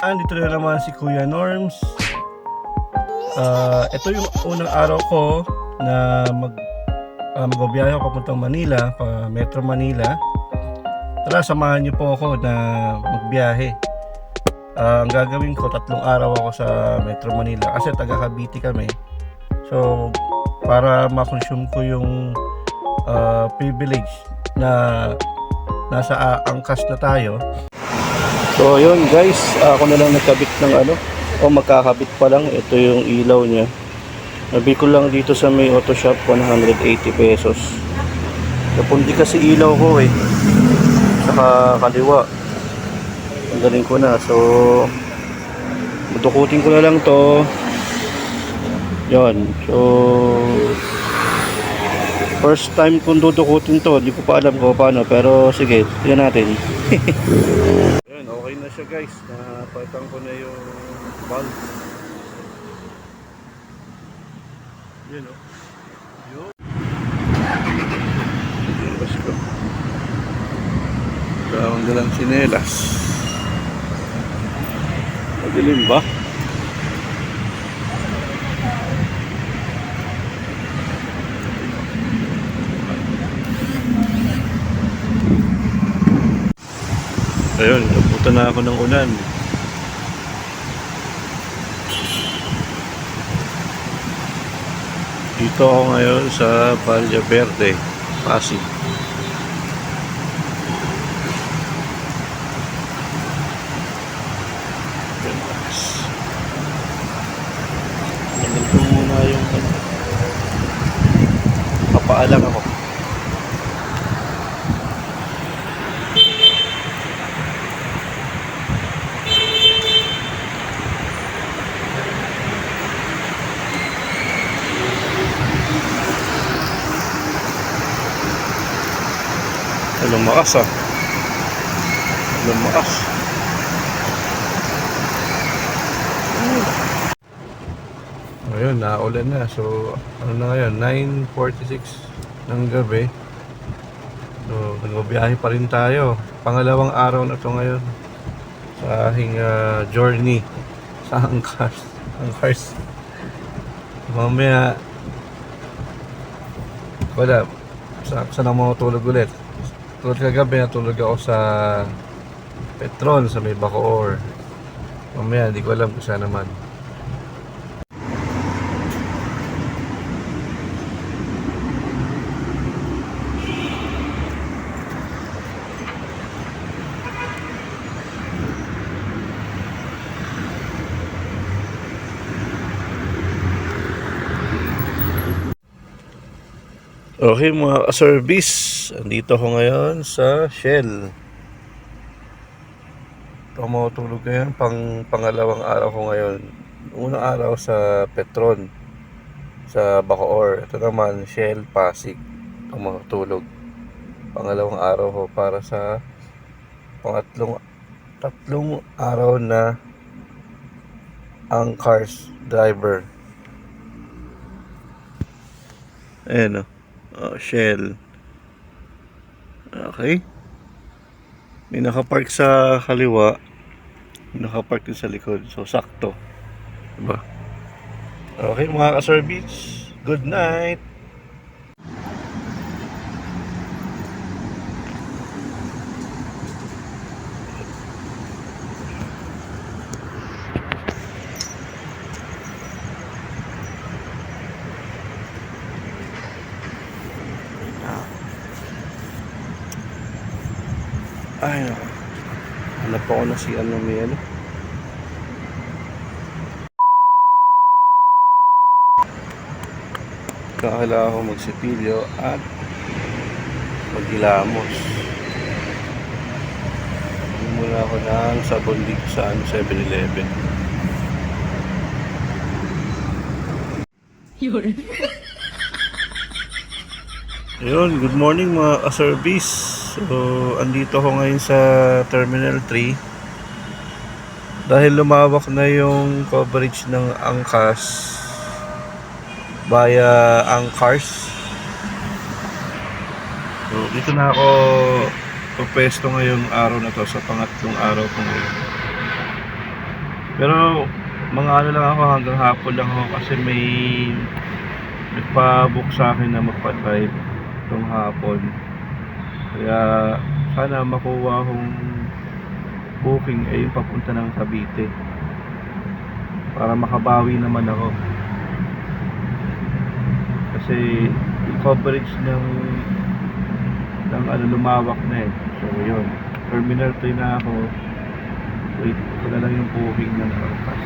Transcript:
Andito na naman si Kuya Norms. Ito yung unang araw ko na magbabiyahe ako papuntang Manila, pa Metro Manila. Tara, samahan niyo po ako na magbiyahe. Ang gagawin ko, 3 araw ako sa Metro Manila kasi taga Cavite kami. So, para ma-consume ko yung privilege na nasa angkas na tayo. So yun guys, ako na lang nagkabit ng magkakabit pa lang. Ito yung ilaw niya. Nabili ko lang dito sa may auto shop, 180 pesos. Napundi kasi ilaw ko saka kaliwa. Ang galing ko na. So dudukutin ko na lang to. Yun. So first time kong dudukutin to. Hindi ko pa alam kung paano, pero sige, tignan natin. Yun, okay na siya guys. Napalitan ko na yung bulb. Yun o. Yun. Labas ko. Gawang dalang sinelas. Madilim ba? Ayun, napunta na ako ng ulan. Dito ako ngayon sa Valle Verde, Pasig. Nandito muna yung papaalam ako. Lumakas lumakas. Ayun, naulan na. So ano na ngayon, 9:46 ng gabi. So nagbabiyahe pa rin tayo. Pangalawang araw na to ngayon sa aking journey sa Angkars. Mamaya wala, saan ako matulog ulit. Tulad kagabi, natulog ako sa Petron sa may Bacoor. Mamaya hindi ko alam kung saan naman. Okay mga ka-service, andito ako ngayon sa Shell. Ito matulog ngayon, pangalawang araw ko ngayon. Unang araw sa Petron sa Bacoor. Ito naman Shell Pasig. Ito matulog. Pangalawang araw ko para sa tatlong araw na Angkars driver. Ayan Shell. Okay. May nakapark sa kaliwa, may nakapark din sa likod. So sakto, diba? Okay mga ka-service, good night. Ay, hanap ako na si may kakala ako magsipilyo at maghilamos. Muna ako ng sabon dito sa 7-Eleven. Yun, good morning mga ka-service. So, andito ako ngayon sa Terminal 3 dahil lumawak na yung coverage ng Angkas via Angkars. So, dito na ako pwesto ngayong araw na to, sa pangatlong araw ko ngayon. Pero mga ano lang ako, hanggang hapon lang ako kasi may nagpa-book sa akin na magpa-drive itong hapon. Kaya sana makuha akong booking ay yung papunta ng Cavite para makabawi naman ako. Kasi yung coverage ng ano lumawak na eh. So yun, Terminal 3 na ako. Wait ko na lang yung booking ng Arcas.